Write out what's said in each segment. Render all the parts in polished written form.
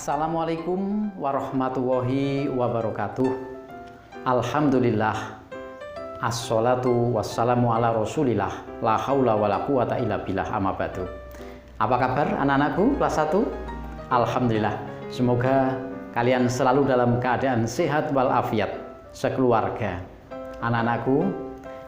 Assalamualaikum warahmatullahi wabarakatuh. Alhamdulillah. Assalatu wassalamu ala rasulillah. La haula wa la quwata illa billah, amma ba'du. Apa kabar anak-anakku kelas 1? Alhamdulillah. Semoga kalian selalu dalam keadaan sehat walafiat sekeluarga. Anak-anakku,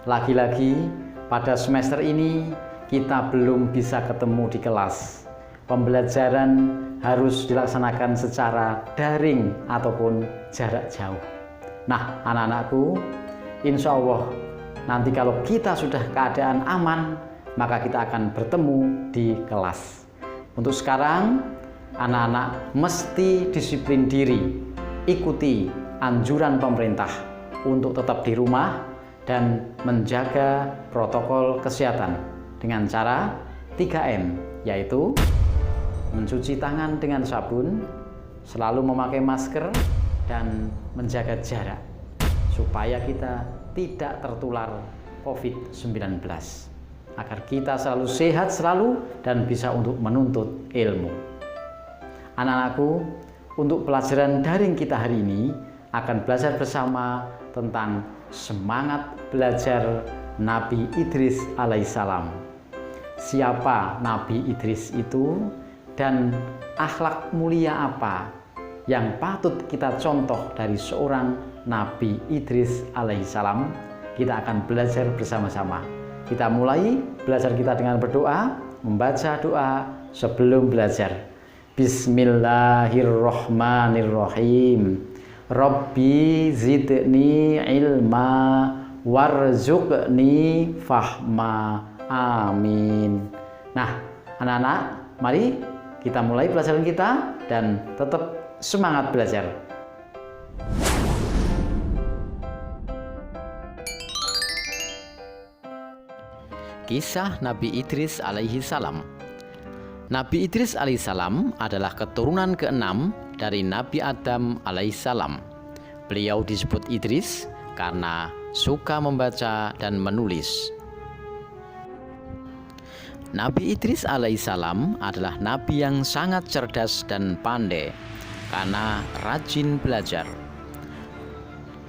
lagi-lagi pada semester ini kita belum bisa ketemu di kelas. Pembelajaran harus dilaksanakan secara daring ataupun jarak jauh. Nah, anak-anakku, insya Allah nanti kalau kita sudah keadaan aman, maka kita akan bertemu di kelas. Untuk sekarang, anak-anak mesti disiplin diri, ikuti anjuran pemerintah untuk tetap di rumah dan menjaga protokol kesehatan dengan cara 3M, yaitu mencuci tangan dengan sabun, selalu memakai masker, dan menjaga jarak supaya kita tidak tertular COVID-19 agar kita selalu sehat selalu dan bisa untuk menuntut ilmu. Anak-anakku, untuk pelajaran daring kita hari ini akan belajar bersama tentang semangat belajar Nabi Idris alaihissalam. Siapa Nabi Idris itu? Dan akhlak mulia apa yang patut kita contoh dari seorang Nabi Idris alaihissalam? Kita akan belajar bersama-sama. Kita mulai belajar kita dengan berdoa, membaca doa sebelum belajar. Bismillahirrohmanirrohim. Rabbi zidni ilma warzuqni fahma. Amin. Nah, anak-anak, mari kita mulai pelajaran kita dan tetap semangat belajar. Kisah Nabi Idris alaihissalam. Nabi Idris alaihissalam adalah keturunan ke-6 dari Nabi Adam alaihissalam. Beliau disebut Idris karena suka membaca dan menulis. Nabi Idris alaihissalam adalah nabi yang sangat cerdas dan pandai karena rajin belajar.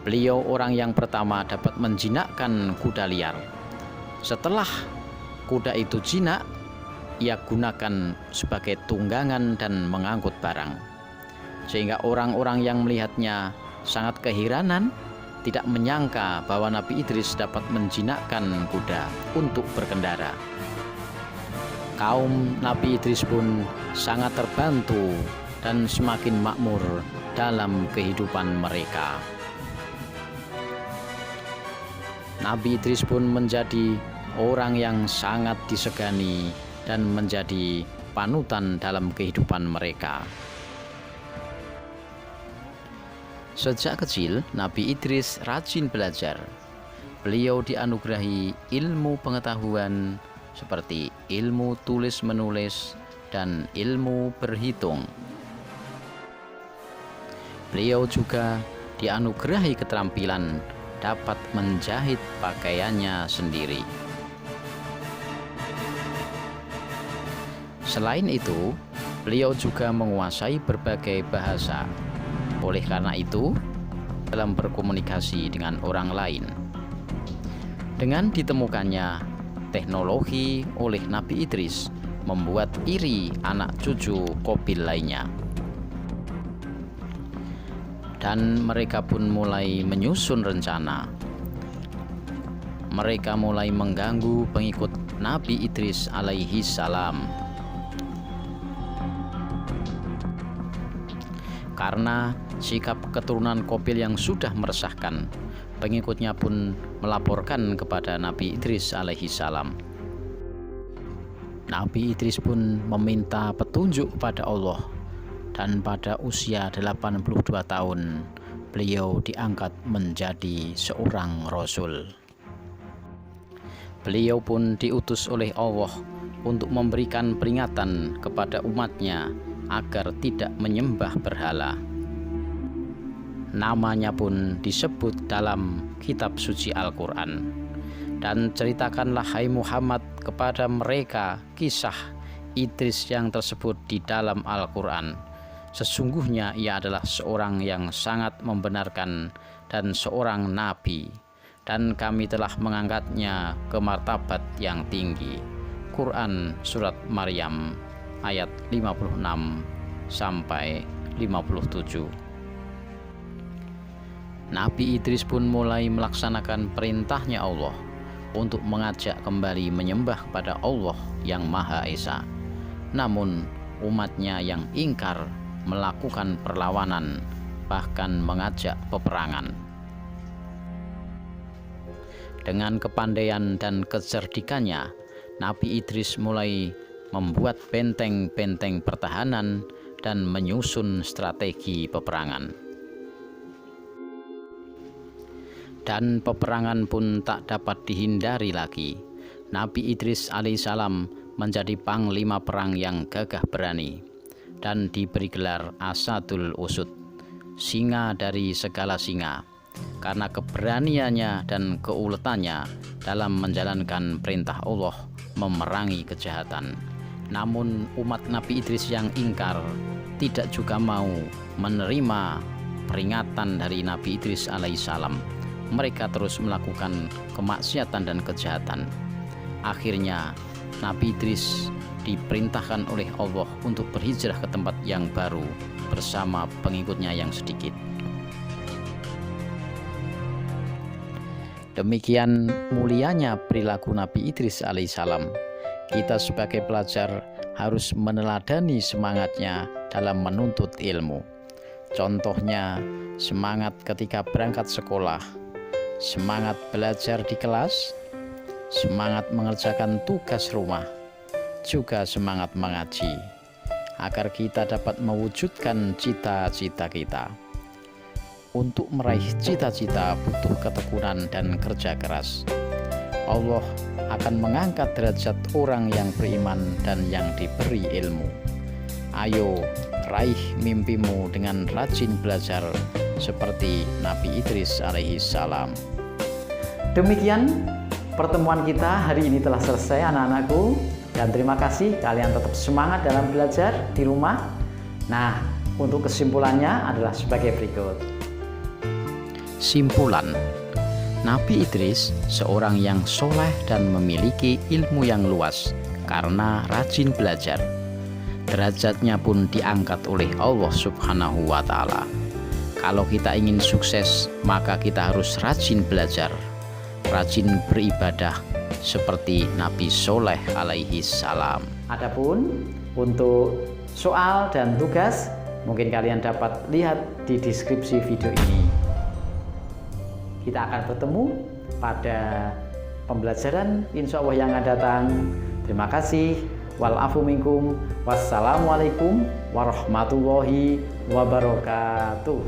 Beliau orang yang pertama dapat menjinakkan kuda liar. Setelah kuda itu jinak, ia gunakan sebagai tunggangan dan mengangkut barang. Sehingga orang-orang yang melihatnya sangat keheranan, tidak menyangka bahwa Nabi Idris dapat menjinakkan kuda untuk berkendara. Kaum Nabi Idris pun sangat terbantu dan semakin makmur dalam kehidupan mereka. Nabi Idris pun menjadi orang yang sangat disegani dan menjadi panutan dalam kehidupan mereka. Sejak kecil, Nabi Idris rajin belajar. Beliau dianugerahi ilmu pengetahuan seperti ilmu tulis-menulis dan ilmu berhitung. Beliau juga dianugerahi keterampilan dapat menjahit pakaiannya sendiri. Selain itu, beliau juga menguasai berbagai bahasa. Oleh karena itu, dalam berkomunikasi dengan orang lain. Dengan ditemukannya teknologi oleh Nabi Idris membuat iri anak cucu Qabil lainnya. Dan mereka pun mulai menyusun rencana. Mereka mulai mengganggu pengikut Nabi Idris alaihi salam. Karena sikap keturunan Qabil yang sudah meresahkan, pengikutnya pun melaporkan kepada Nabi Idris alaihi salam. Nabi Idris pun meminta petunjuk kepada Allah, dan pada usia 82 tahun beliau diangkat menjadi seorang rasul. Beliau pun diutus oleh Allah untuk memberikan peringatan kepada umatnya agar tidak menyembah berhala. Namanya pun disebut dalam kitab suci Al-Quran. Dan ceritakanlah hai Muhammad kepada mereka kisah Idris yang tersebut di dalam Al-Quran, Sesungguhnya ia adalah seorang yang sangat membenarkan dan seorang nabi, dan kami telah mengangkatnya ke martabat yang tinggi. Quran Surat Maryam ayat 56 sampai 57. Nabi Idris pun mulai melaksanakan perintahnya Allah untuk mengajak kembali menyembah kepada Allah yang Maha Esa. Namun umatnya yang ingkar melakukan perlawanan, bahkan mengajak peperangan. Dengan kepandaian dan kecerdikannya, Nabi Idris mulai membuat benteng-benteng pertahanan dan menyusun strategi peperangan. Dan peperangan pun tak dapat dihindari lagi. Nabi Idris alaihissalam menjadi panglima perang yang gagah berani dan diberi gelar Asadul Usud, singa dari segala singa, karena keberaniannya dan keuletannya dalam menjalankan perintah Allah memerangi kejahatan. Namun umat Nabi Idris yang ingkar tidak juga mau menerima peringatan dari Nabi Idris alaihissalam. Mereka terus melakukan kemaksiatan dan kejahatan. Akhirnya Nabi Idris diperintahkan oleh Allah untuk berhijrah ke tempat yang baru bersama pengikutnya yang sedikit. Demikian mulianya perilaku Nabi Idris alaihissalam. Kita sebagai pelajar harus meneladani semangatnya dalam menuntut ilmu. Contohnya, semangat ketika berangkat sekolah, semangat belajar di kelas, semangat mengerjakan tugas rumah, juga semangat mengaji, agar kita dapat mewujudkan cita-cita kita. Untuk meraih cita-cita butuh ketekunan dan kerja keras. Allah akan mengangkat derajat orang yang beriman dan yang diberi ilmu. Ayo, raih mimpimu dengan rajin belajar seperti Nabi Idris alaihissalam. Demikian pertemuan kita hari ini telah selesai anak-anakku, dan terima kasih kalian tetap semangat dalam belajar di rumah. Nah, untuk kesimpulannya adalah sebagai berikut. Simpulan: Nabi Idris seorang yang soleh dan memiliki ilmu yang luas karena rajin belajar. Derajatnya pun diangkat oleh Allah Subhanahu wa Ta'ala. Kalau kita ingin sukses, maka kita harus rajin belajar, rajin beribadah seperti Nabi Soleh alaihi salam. Adapun untuk soal dan tugas, mungkin kalian dapat lihat di deskripsi video ini. Kita akan bertemu pada pembelajaran insya Allah yang akan datang. Terima kasih. Wal-afu minkum. Wassalamualaikum warahmatullahi wabarakatuh.